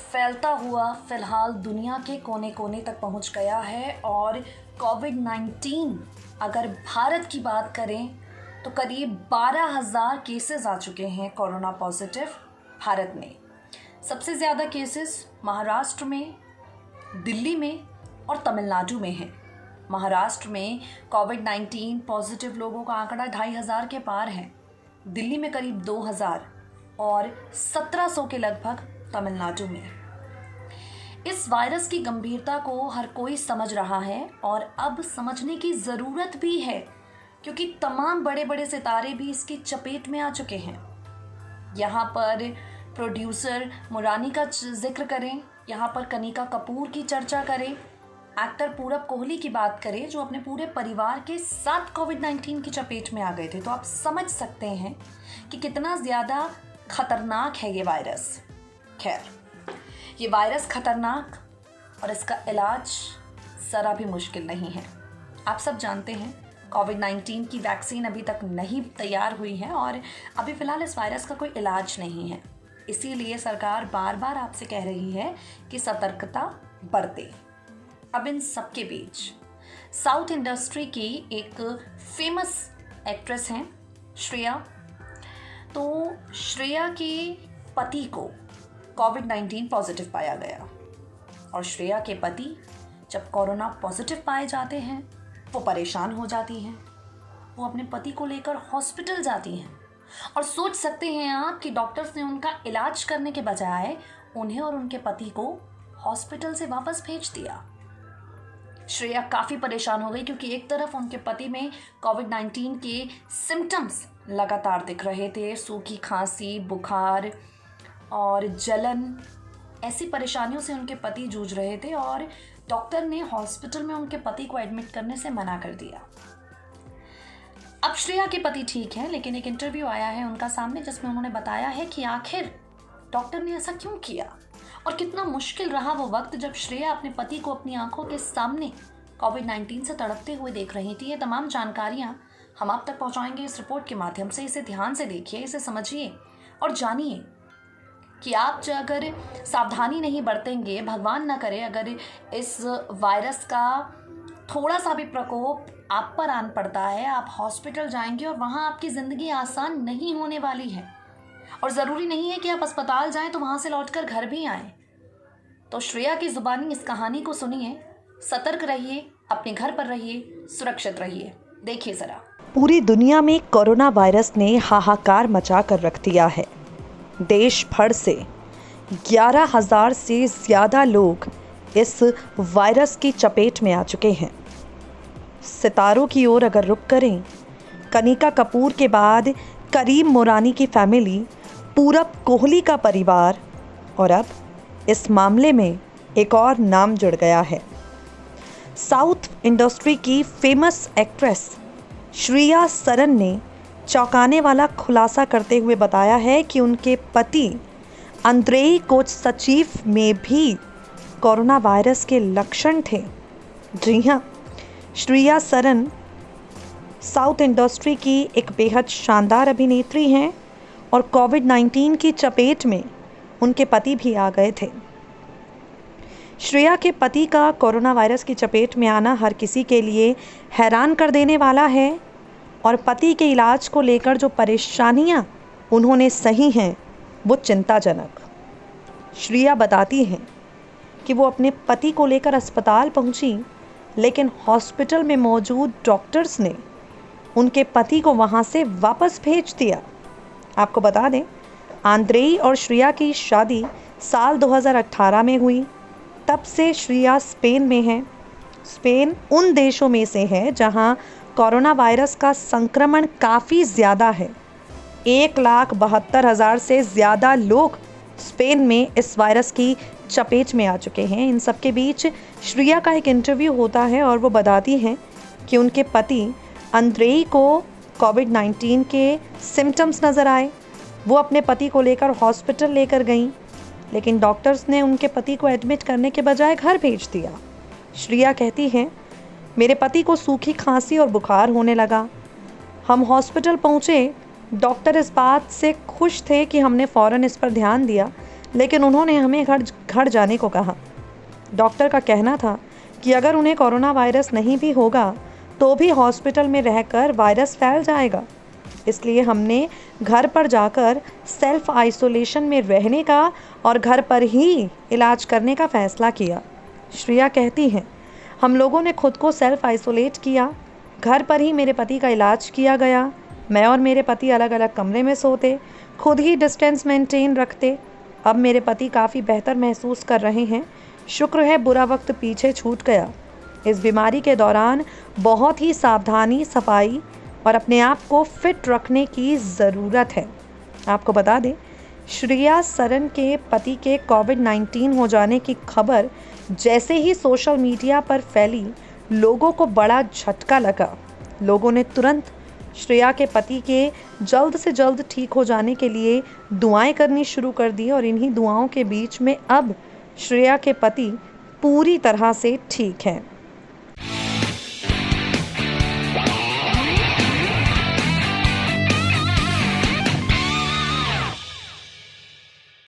फैलता हुआ फिलहाल दुनिया के कोने कोने तक पहुंच गया है और कोविड-19 अगर भारत की बात करें तो करीब 12,000 केसेस आ चुके हैं कोरोना पॉजिटिव भारत में। सबसे ज़्यादा केसेस महाराष्ट्र में, दिल्ली में और तमिलनाडु में हैं। महाराष्ट्र में कोविड-19 पॉजिटिव लोगों का आंकड़ा 2,500 के पार है, दिल्ली में करीब 2,000 और 1,700 के लगभग तमिलनाडु में। इस वायरस की गंभीरता को हर कोई समझ रहा है और अब समझने की ज़रूरत भी है, क्योंकि तमाम बड़े बड़े सितारे भी इसकी चपेट में आ चुके हैं। यहाँ पर प्रोड्यूसर मुरानी का जिक्र करें, यहाँ पर कनिका कपूर की चर्चा करें, एक्टर पूरब कोहली की बात करें जो अपने पूरे परिवार के साथ कोविड-19 की चपेट में आ गए थे, तो आप समझ सकते हैं कि कितना ज़्यादा खतरनाक है ये वायरस। खैर, ये वायरस खतरनाक और इसका इलाज ज़रा भी मुश्किल नहीं है। आप सब जानते हैं कोविड-19 की वैक्सीन अभी तक नहीं तैयार हुई है और अभी फ़िलहाल इस वायरस का कोई इलाज नहीं है। इसीलिए सरकार बार बार आपसे कह रही है कि सतर्कता बरतें। अब इन सब के बीच साउथ इंडस्ट्री की एक फेमस एक्ट्रेस हैं श्रेया। तो श्रेया के पति को कोविड-19 पॉजिटिव पाया गया और श्रेया के पति जब कोरोना पॉजिटिव पाए जाते हैं वो परेशान हो जाती हैं। वो अपने पति को लेकर हॉस्पिटल जाती हैं और सोच सकते हैं आप कि डॉक्टर्स ने उनका इलाज करने के बजाय उन्हें और उनके पति को हॉस्पिटल से वापस भेज दिया। श्रेया काफ़ी परेशान हो गई क्योंकि एक तरफ उनके पति में कोविड-19 के सिम्टम्स लगातार दिख रहे थे, सूखी खांसी, बुखार और जलन, ऐसी परेशानियों से उनके पति जूझ रहे थे और डॉक्टर ने हॉस्पिटल में उनके पति को एडमिट करने से मना कर दिया। अब श्रेया के पति ठीक हैं, लेकिन एक इंटरव्यू आया है उनका सामने जिसमें उन्होंने बताया है कि आखिर डॉक्टर ने ऐसा क्यों किया और कितना मुश्किल रहा वो वक्त जब श्रेया अपने पति को अपनी आंखों के सामने कोविड-19 से तड़पते हुए देख रही थी। ये तमाम जानकारियाँ हम आप तक पहुँचाएंगे इस रिपोर्ट के माध्यम से। इसे ध्यान से देखिए, इसे समझिए और जानिए कि आप जो अगर सावधानी नहीं बरतेंगे, भगवान ना करे अगर इस वायरस का थोड़ा सा भी प्रकोप आप पर आन पड़ता है, आप हॉस्पिटल जाएंगे और वहाँ आपकी ज़िंदगी आसान नहीं होने वाली है। और ज़रूरी नहीं है कि आप अस्पताल जाएं तो वहाँ से लौटकर घर भी आएं। तो श्रेया की ज़ुबानी इस कहानी को सुनिए, सतर्क रहिए, अपने घर पर रहिए, सुरक्षित रहिए। देखिए ज़रा। पूरी दुनिया में कोरोना वायरस ने हाहाकार मचा कर रख दिया है। देश भर से 11,000 से ज़्यादा लोग इस वायरस की चपेट में आ चुके हैं। सितारों की ओर अगर रुख करें, कनिका कपूर के बाद करीम मुरानी की फैमिली, पूरब कोहली का परिवार और अब इस मामले में एक और नाम जुड़ गया है। साउथ इंडस्ट्री की फेमस एक्ट्रेस श्रेया सरन ने चौंकाने वाला खुलासा करते हुए बताया है कि उनके पति अंद्रेई कोचसचीव में भी कोरोना वायरस के लक्षण थे। जी हाँ, श्रेया सरन साउथ इंडस्ट्री की एक बेहद शानदार अभिनेत्री हैं और कोविड-19 की चपेट में उनके पति भी आ गए थे। श्रेया के पति का कोरोना वायरस की चपेट में आना हर किसी के लिए हैरान कर देने वाला है और पति के इलाज को लेकर जो परेशानियां उन्होंने सही हैं वो चिंताजनक। श्रेया बताती हैं कि वो अपने पति को लेकर अस्पताल पहुंची, लेकिन हॉस्पिटल में मौजूद डॉक्टर्स ने उनके पति को वहां से वापस भेज दिया। आपको बता दें, आंद्रेई और श्रेया की शादी साल 2018 में हुई। तब से श्रेया स्पेन में है। स्पेन उन देशों में से है जहां कोरोना वायरस का संक्रमण काफ़ी ज़्यादा है। 1,72,000 से ज़्यादा लोग स्पेन में इस वायरस की चपेट में आ चुके हैं। इन सब के बीच श्रेया का एक इंटरव्यू होता है और वो बताती हैं कि उनके पति अंद्रेई को कोविड-19 के सिम्टम्स नज़र आए। वो अपने पति को लेकर हॉस्पिटल लेकर गईं, लेकिन डॉक्टर्स ने उनके पति को एडमिट करने के बजाय घर भेज दिया। श्रेया कहती हैं, मेरे पति को सूखी खांसी और बुखार होने लगा। हम हॉस्पिटल पहुँचे। डॉक्टर इस बात से खुश थे कि हमने फ़ौरन इस पर ध्यान दिया, लेकिन उन्होंने हमें घर जाने को कहा। डॉक्टर का कहना था कि अगर उन्हें कोरोना वायरस नहीं भी होगा तो भी हॉस्पिटल में रहकर वायरस फैल जाएगा। इसलिए हमने घर पर जाकर सेल्फ आइसोलेशन में रहने का और घर पर ही इलाज करने का फ़ैसला किया। श्रेया कहती हैं, हम लोगों ने खुद को सेल्फ आइसोलेट किया। घर पर ही मेरे पति का इलाज किया गया। मैं और मेरे पति अलग अलग कमरे में सोते, खुद ही डिस्टेंस मेंटेन रखते। अब मेरे पति काफ़ी बेहतर महसूस कर रहे हैं। शुक्र है बुरा वक्त पीछे छूट गया। इस बीमारी के दौरान बहुत ही सावधानी, सफाई और अपने आप को फिट रखने की ज़रूरत है। आपको बता दें, श्रेया सरन के पति के कोविड-19 हो जाने की खबर जैसे ही सोशल मीडिया पर फैली, लोगों को बड़ा झटका लगा। लोगों ने तुरंत श्रेया के पति के जल्द से जल्द ठीक हो जाने के लिए दुआएं करनी शुरू कर दी और इन्हीं दुआओं के बीच में अब श्रेया के पति पूरी तरह से ठीक हैं।